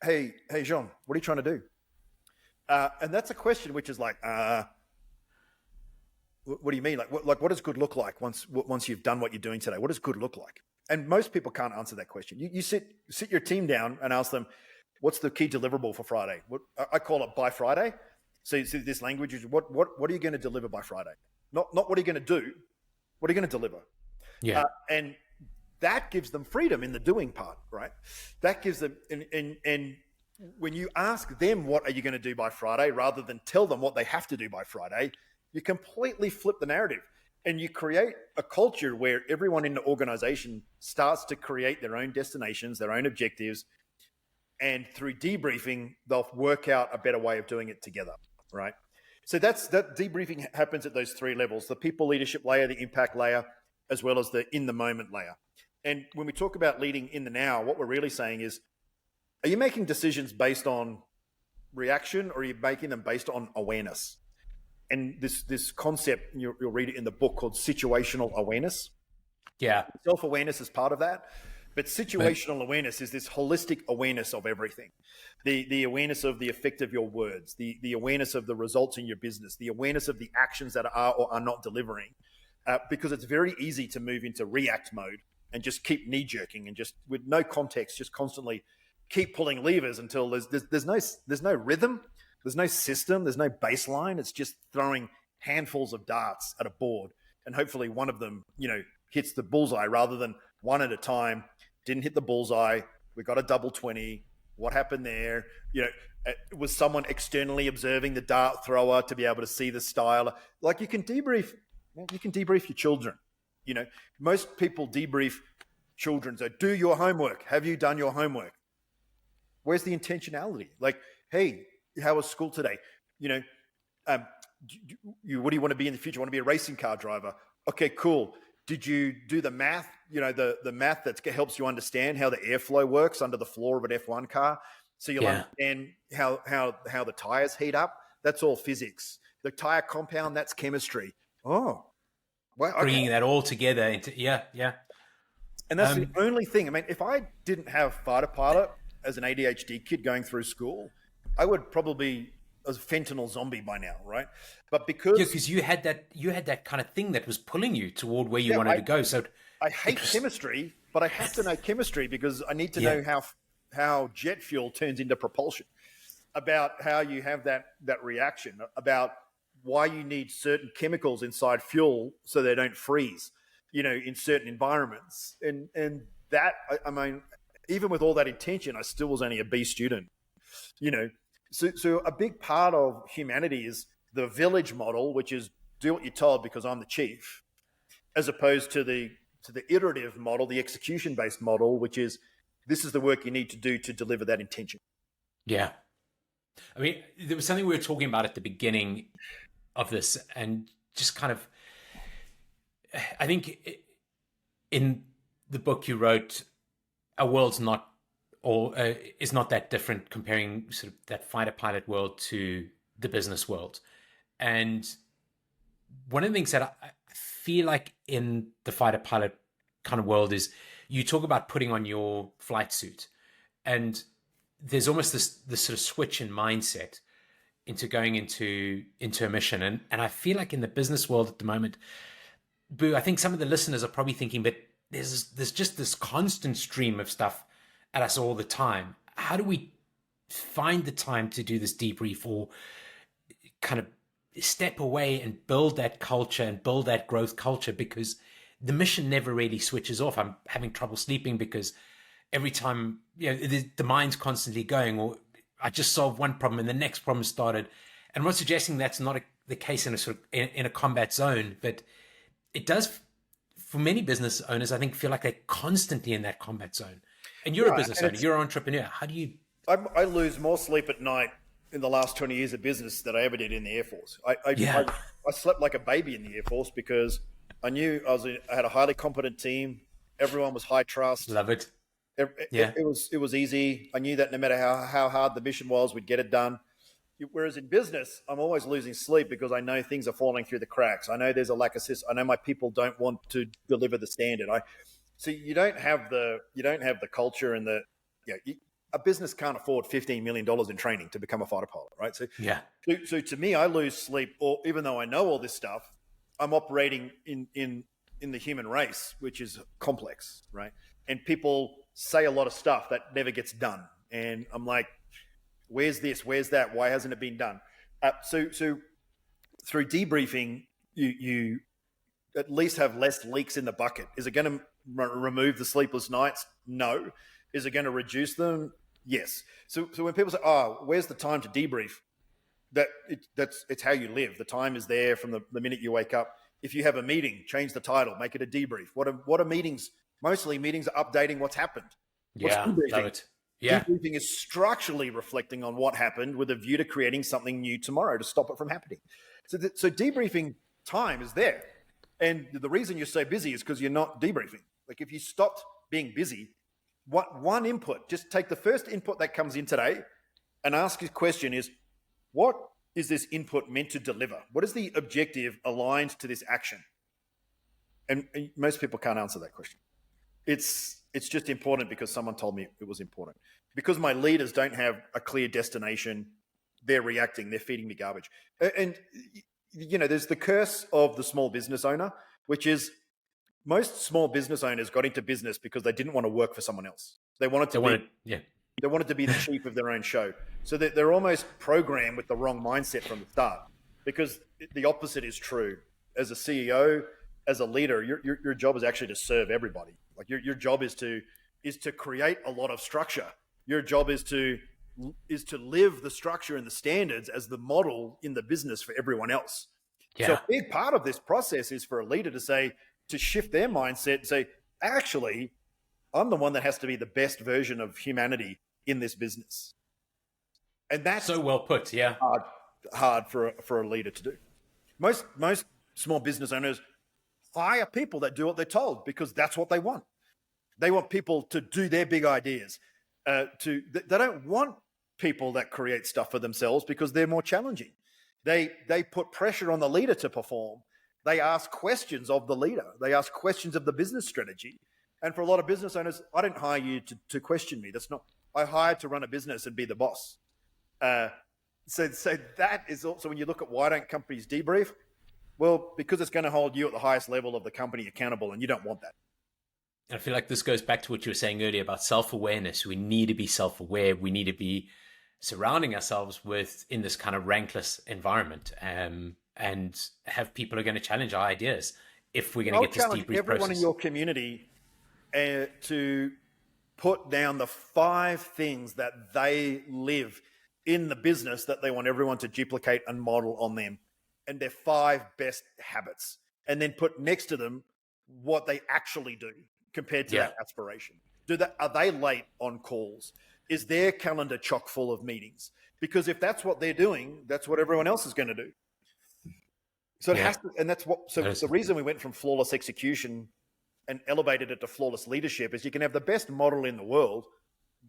Speaker 1: hey, Jean, what are you trying to do? And that's a question which is like, what do you mean? What does good look like once you've done what you're doing today? What does good look like? And most people can't answer that question. You sit your team down and ask them, what's the key deliverable for Friday? I call it by Friday. So you see this language is what are you going to deliver by Friday? Not what are you going to do? What are you going to deliver?
Speaker 3: Yeah.
Speaker 1: And that gives them freedom in the doing part, right? That gives them, and when you ask them, what are you going to do by Friday, rather than tell them what they have to do by Friday, you completely flip the narrative and you create a culture where everyone in the organization starts to create their own destinations, their own objectives. And through debriefing, they'll work out a better way of doing it together, right? So that debriefing happens at those three levels: the people leadership layer, the impact layer, as well as the in the moment layer. And when we talk about leading in the now, what we're really saying is, are you making decisions based on reaction, or are you making them based on awareness? And this concept, you'll read it in the book, called situational awareness.
Speaker 3: Yeah.
Speaker 1: Self-awareness is part of that. But situational awareness is this holistic awareness of everything. The awareness of the effect of your words, the awareness of the results in your business, the awareness of the actions that are or are not delivering. Because it's very easy to move into react mode and just keep knee-jerking and just with no context, just constantly keep pulling levers until there's no rhythm, there's no system, there's no baseline. It's just throwing handfuls of darts at a board, and hopefully one of them, hits the bullseye, rather than one at a time. Didn't hit the bullseye. We got a double 20. What happened there? Was someone externally observing the dart thrower to be able to see the style? Like, you can debrief your children. Most people debrief children. So, do your homework. Have you done your homework? Where's the intentionality? Like, hey, how was school today? What do you want to be in the future? Want to be a racing car driver? Okay, cool. Did you do the math? The math that helps you understand how the airflow works under the floor of an F1 car. So you'll understand how the tires heat up. That's all physics. The tire compound, that's chemistry. Oh, well, okay.
Speaker 3: Bringing that all together into, yeah.
Speaker 1: And that's the only thing. I mean, if I didn't have fighter pilot as an ADHD kid going through school, I would probably a fentanyl zombie by now, right? But because
Speaker 3: you had that kind of thing that was pulling you toward where you wanted to go. So
Speaker 1: I hate chemistry, but I have to know chemistry because I need to know how jet fuel turns into propulsion, about how you have that reaction, about why you need certain chemicals inside fuel so they don't freeze, in certain environments. And that, I mean, even with all that intention, I still was only a B student, So a big part of humanity is the village model, which is do what you're told because I'm the chief, as opposed to the iterative model, the execution-based model, which is this is the work you need to do to deliver that intention.
Speaker 3: Yeah. I mean, there was something we were talking about at the beginning of this, and just kind of, I think in the book you wrote, our world's not, or is not that different, comparing sort of that fighter pilot world to the business world. And one of the things that I feel like in the fighter pilot kind of world is you talk about putting on your flight suit, and there's almost this sort of switch in mindset into going into a mission. And I feel like in the business world at the moment, Boo, I think some of the listeners are probably thinking, but there's just this constant stream of stuff at us all the time. How do we find the time to do this debrief, or kind of step away and build that culture and build that growth culture? Because the mission never really switches off. I'm having trouble sleeping because every time, the mind's constantly going, or I just solved one problem and the next problem started. And I'm not suggesting that's not the case in a sort of in a combat zone, but it does, for many business owners, I think, feel like they're constantly in that combat zone. And you're a business owner, you're an entrepreneur. How do you?
Speaker 1: I lose more sleep at night in the last 20 years of business than I ever did in the Air Force. I slept like a baby in the Air Force because I knew I had a highly competent team. Everyone was high trust.
Speaker 3: Love it.
Speaker 1: It was easy. I knew that no matter how hard the mission was, we'd get it done. Whereas in business, I'm always losing sleep because I know things are falling through the cracks. I know there's a lack of system. I know my people don't want to deliver the standard. So you don't have the culture and a business can't afford $15 million in training to become a fighter pilot, right? So to me, I lose sleep, or even though I know all this stuff, I'm operating in the human race, which is complex, right? And people say a lot of stuff that never gets done, and I'm like, where's this? Where's that? Why hasn't it been done? So through debriefing, you at least have less leaks in the bucket. Is it going to remove the sleepless nights? No. Is it going to reduce them? Yes. So when people say, "Oh, where's the time to debrief?" It's how you live. The time is there from the minute you wake up. If you have a meeting, change the title, make it a debrief. What are meetings? Mostly meetings are updating what's happened. What's debriefing?
Speaker 3: Love it. Yeah.
Speaker 1: Debriefing is structurally reflecting on what happened with a view to creating something new tomorrow to stop it from happening. So debriefing time is there. And the reason you're so busy is because you're not debriefing. Like if you stopped being busy, one input, just take the first input that comes in today and ask your question is, what is this input meant to deliver? What is the objective aligned to this action? And most people can't answer that question. It's just important because someone told me it was important. Because my leaders don't have a clear destination, they're reacting, they're feeding me garbage. And there's the curse of the small business owner, which is most small business owners got into business because they didn't want to work for someone else. They wanted to be the chief of their own show. So they're almost programmed with the wrong mindset from the start, because the opposite is true. As a CEO, as a leader, your job is actually to serve everybody. Like your job is to create a lot of structure. Your job is to live the structure and the standards as the model in the business for everyone else. Yeah. So a big part of this process is for a leader to shift their mindset and say, actually, I'm the one that has to be the best version of humanity in this business. And that's
Speaker 3: so well put. Yeah.
Speaker 1: Hard for a leader to do. Most small business owners hire people that do what they're told because that's what they want. They want people to do their big ideas. They don't want people that create stuff for themselves because they're more challenging. They put pressure on the leader to perform. They ask questions of the leader. They ask questions of the business strategy. And for a lot of business owners, I didn't hire you to question me. I hired to run a business and be the boss. So that is also, when you look at why don't companies debrief? Well, because it's going to hold you at the highest level of the company accountable, and you don't want that.
Speaker 3: I feel like this goes back to what you were saying earlier about self-awareness. We need to be self-aware. We need to be surrounding ourselves in this kind of rankless environment, and have people who are going to challenge our ideas if we're going to get this debrief process.
Speaker 1: Everyone in your community to put down the 5 things that they live in the business that they want everyone to duplicate and model on them, and their 5 best habits, and then put next to them what they actually do compared to that aspiration. Are they late on calls? Is their calendar chock full of meetings? Because if that's what they're doing, that's what everyone else is going to do. So it has to, and that's what. So the reason we went from flawless execution and elevated it to flawless leadership is you can have the best model in the world,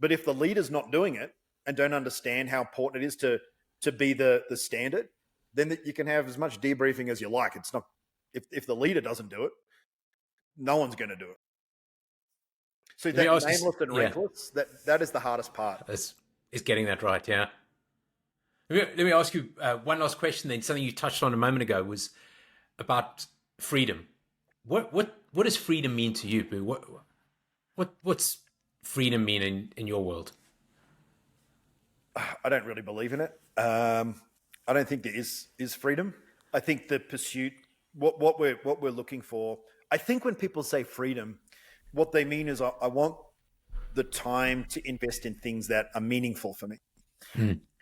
Speaker 1: but if the leader's not doing it and don't understand how important it is to be the standard, then you can have as much debriefing as you like. It's not, if the leader doesn't do it, no one's going to do it. So that nameless and rankless, that is the hardest part.
Speaker 3: Is getting that right, yeah. Let me ask you one last question then. Something you touched on a moment ago was about freedom. What does freedom mean to you, Boo? What's freedom mean in your world?
Speaker 1: I don't really believe in it. I don't think there is freedom. I think the pursuit, what we're looking for. I think when people say freedom, what they mean is I want the time to invest in things that are meaningful for me.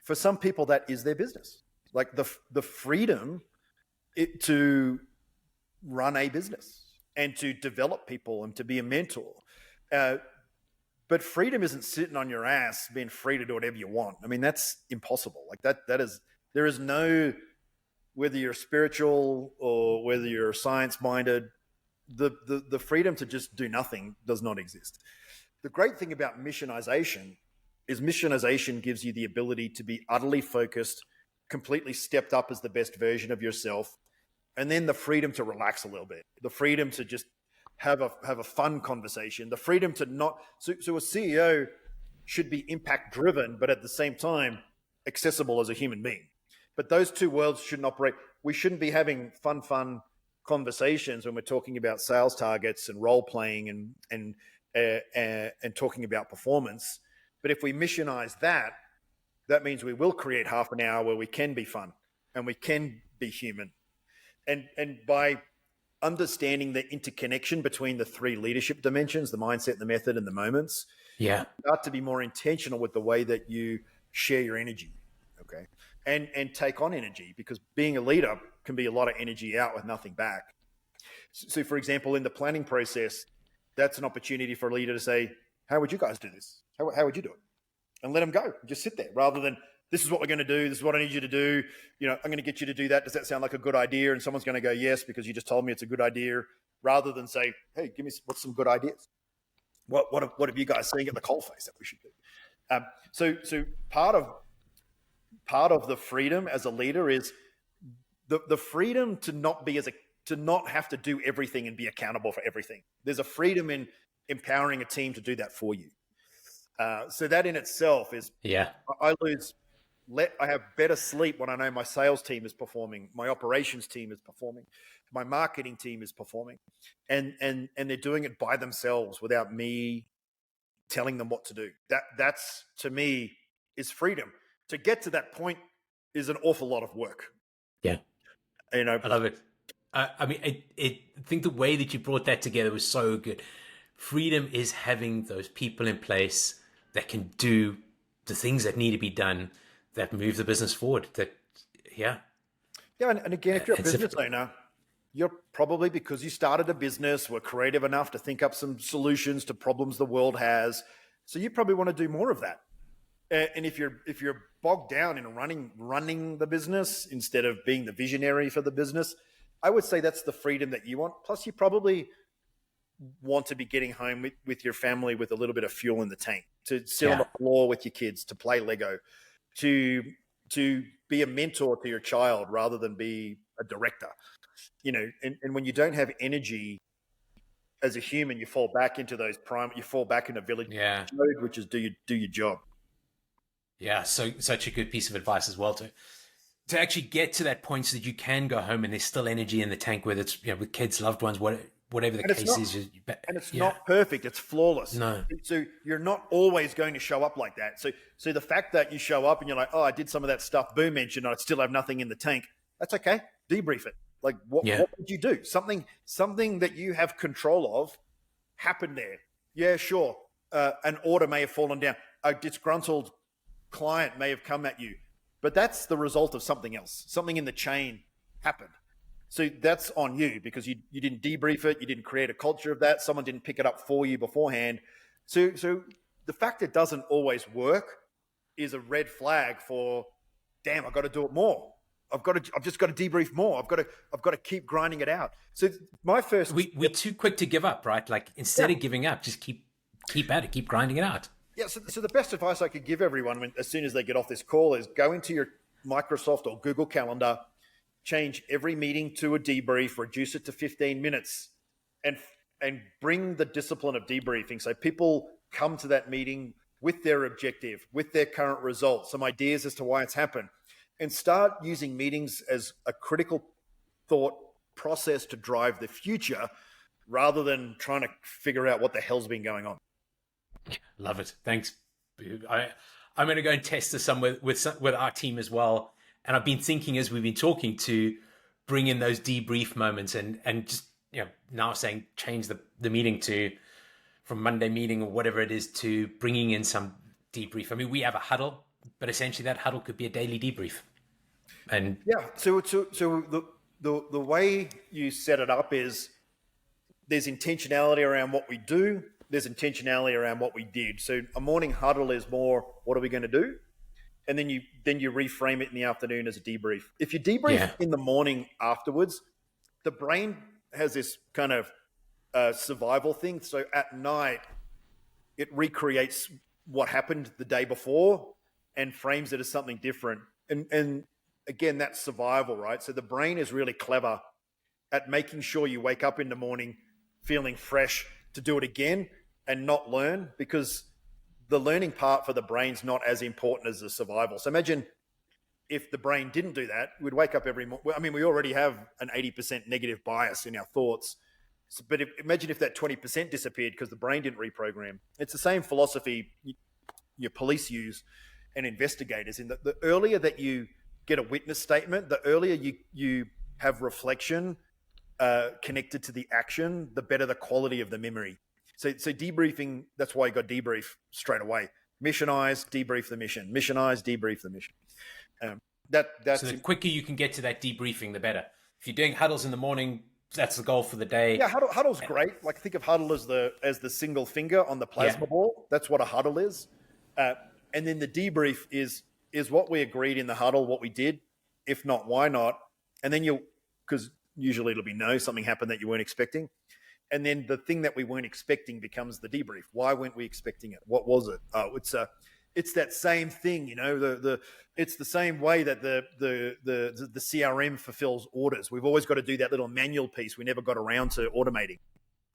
Speaker 1: For some people, that is their business. Like the freedom to run a business and to develop people and to be a mentor. But freedom isn't sitting on your ass being free to do whatever you want. I mean, that's impossible. Like there is no, whether you're spiritual or whether you're science-minded, the freedom to just do nothing does not exist. The great thing about missionization is missionization gives you the ability to be utterly focused, completely stepped up as the best version of yourself, and then the freedom to relax a little bit, the freedom to just have a fun conversation, the freedom to not. So a CEO should be impact driven, but at the same time accessible as a human being. But those two worlds shouldn't operate. We shouldn't be having fun conversations when we're talking about sales targets and role playing and talking about performance. But if we missionize that, that means we will create half an hour where we can be fun and we can be human. And by understanding the interconnection between the three leadership dimensions, the mindset, the method, and the moments, start to be more intentional with the way that you share your energy, okay? And take on energy, because being a leader can be a lot of energy out with nothing back. So for example, in the planning process, that's an opportunity for a leader to say, how would you guys do this? How would you do it? And let them go. Just sit there rather than, this is what we're going to do. This is what I need you to do. You know, I'm going to get you to do that. Does that sound like a good idea? And someone's going to go, yes, because you just told me it's a good idea, rather than say, hey, give me what's some good ideas. What have you guys seen at the coalface that we should do? So part of the freedom as a leader is the freedom to not have to do everything and be accountable for everything. There's a freedom in empowering a team to do that for you. So that in itself is, I have better sleep when I know my sales team is performing, my operations team is performing, my marketing team is performing, and they're doing it by themselves without me telling them what to do. That's to me is freedom. To get to that point is an awful lot of work.
Speaker 3: Yeah.
Speaker 1: You know,
Speaker 3: I love it. I mean, I think the way that you brought that together was so good. Freedom is having those people in place that can do the things that need to be done, that move the business forward. Yeah. And again, if you're a business owner, you're probably, because you started a business, were creative enough to think up some solutions to problems the world has. So you probably want to do more of that. And if you're bogged down in running the business instead of being the visionary for the business, I would say that's the freedom that you want. Plus, you probably want to be getting home with your family with a little bit of fuel in the tank, to sit on the floor with your kids, to play Lego, to be a mentor to your child rather than be a director. You know, and when you don't have energy as a human, you fall back into you fall back into village mode, which is do your job. Yeah, so such a good piece of advice as well, to actually get to that point so that you can go home and there's still energy in the tank, whether it's, you know, with kids, loved ones, whatever the case is.
Speaker 1: And it's not perfect. It's flawless.
Speaker 3: No.
Speaker 1: So you're not always going to show up like that. So the fact that you show up and you're like, oh, I did some of that stuff Boo mentioned, I still have nothing in the tank. That's okay. Debrief it. Like, what did you do? Something that you have control of happened there. Yeah, sure. An order may have fallen down. A disgruntled client may have come at you, but that's the result of something else. Something in the chain happened. So that's on you, because you didn't debrief it. You didn't create a culture of that. Someone didn't pick it up for you beforehand. So the fact it doesn't always work is a red flag for, damn, I've got to do it more. I've just got to debrief more. I've got to keep grinding it out. So my first,
Speaker 3: we're too quick to give up, right? Like, instead of giving up, just keep at it, keep grinding it out.
Speaker 1: Yeah. So the best advice I could give everyone as soon as they get off this call is go into your Microsoft or Google Calendar, change every meeting to a debrief, reduce it to 15 minutes, and bring the discipline of debriefing. So people come to that meeting with their objective, with their current results, some ideas as to why it's happened, and start using meetings as a critical thought process to drive the future, rather than trying to figure out what the hell's been going on.
Speaker 3: Love it. Thanks. I'm going to go and test this some with our team as well. And I've been thinking, as we've been talking, to bring in those debrief moments and just, you know, now saying change the meeting from Monday meeting or whatever it is to bringing in some debrief. I mean, we have a huddle, but essentially that huddle could be a daily debrief. And
Speaker 1: so the way you set it up is there's intentionality around what we do. There's intentionality around what we did. So a morning huddle is more, what are we going to do? And then you reframe it in the afternoon as a debrief. If you debrief in the morning afterwards, the brain has this kind of survival thing. So at night, it recreates what happened the day before and frames it as something different. And again, that's survival, right? So the brain is really clever at making sure you wake up in the morning feeling fresh to do it again and not learn, because the learning part for the brain's not as important as the survival. So imagine if the brain didn't do that, we'd wake up every morning. I mean, we already have an 80% negative bias in our thoughts. But imagine if that 20% disappeared because the brain didn't reprogram. It's the same philosophy your police use and investigators, in that the earlier that you get a witness statement, the earlier you have reflection connected to the action, the better the quality of the memory. So debriefing, that's why you got debrief straight away. Missionize, debrief the mission. Missionize, debrief the mission. That's
Speaker 3: so the quicker you can get to that debriefing, the better. If you're doing huddles in the morning, that's the goal for the day.
Speaker 1: Yeah, huddle's great. Like, think of huddle as the single finger on the plasma ball. That's what a huddle is. And then the debrief is what we agreed in the huddle, what we did. If not, why not? And then because usually it'll be no, something happened that you weren't expecting. And then the thing that we weren't expecting becomes the debrief. Why weren't we expecting it? What was it? Oh, it's that same thing, it's the same way that the CRM fulfills orders. We've always got to do that little manual piece. We never got around to automating.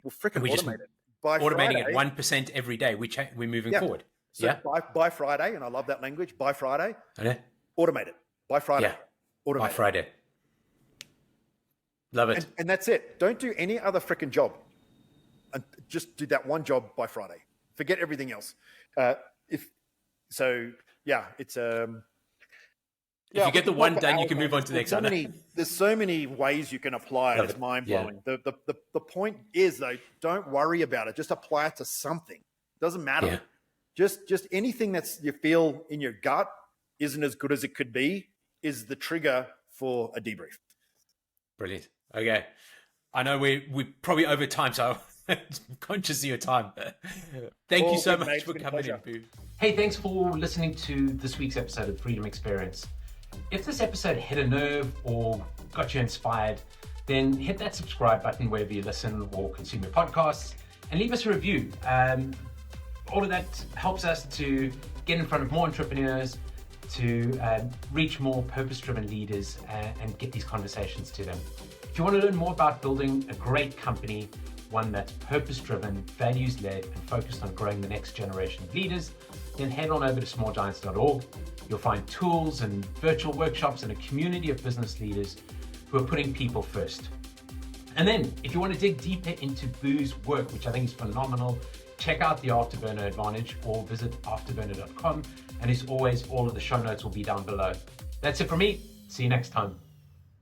Speaker 1: We'll freaking automate it. By
Speaker 3: automating
Speaker 1: Friday,
Speaker 3: it 1% every day. We're moving forward.
Speaker 1: So by Friday, and I love that language, by Friday,
Speaker 3: okay.
Speaker 1: Automate it. By Friday, automate
Speaker 3: by Friday. Love it.
Speaker 1: And that's it. Don't do any other freaking job. And just do that one job by Friday. Forget everything else. It's
Speaker 3: if you get the one done, you can move on to the next one.
Speaker 1: There's so many ways you can apply it. It's mind-blowing. Yeah. The point is, though, don't worry about it. Just apply it to something. It doesn't matter. Yeah. Just anything that's you feel in your gut isn't as good as it could be is the trigger for a debrief.
Speaker 3: Brilliant. Okay. I know we're probably over time, so I'm conscious of your time. Thank you so much for coming in, Boo.
Speaker 2: Hey, thanks for listening to this week's episode of Freedom Experience. If this episode hit a nerve or got you inspired, then hit that subscribe button wherever you listen or consume your podcasts and leave us a review. All of that helps us to get in front of more entrepreneurs, to reach more purpose-driven leaders and get these conversations to them. If you want to learn more about building a great company, one that's purpose-driven, values-led, and focused on growing the next generation of leaders, then head on over to smallgiants.org. You'll find tools and virtual workshops and a community of business leaders who are putting people first. And then, if you want to dig deeper into Boo's work, which I think is phenomenal, check out the Afterburner Advantage or visit afterburner.com. And as always, all of the show notes will be down below. That's it from me. See you next time.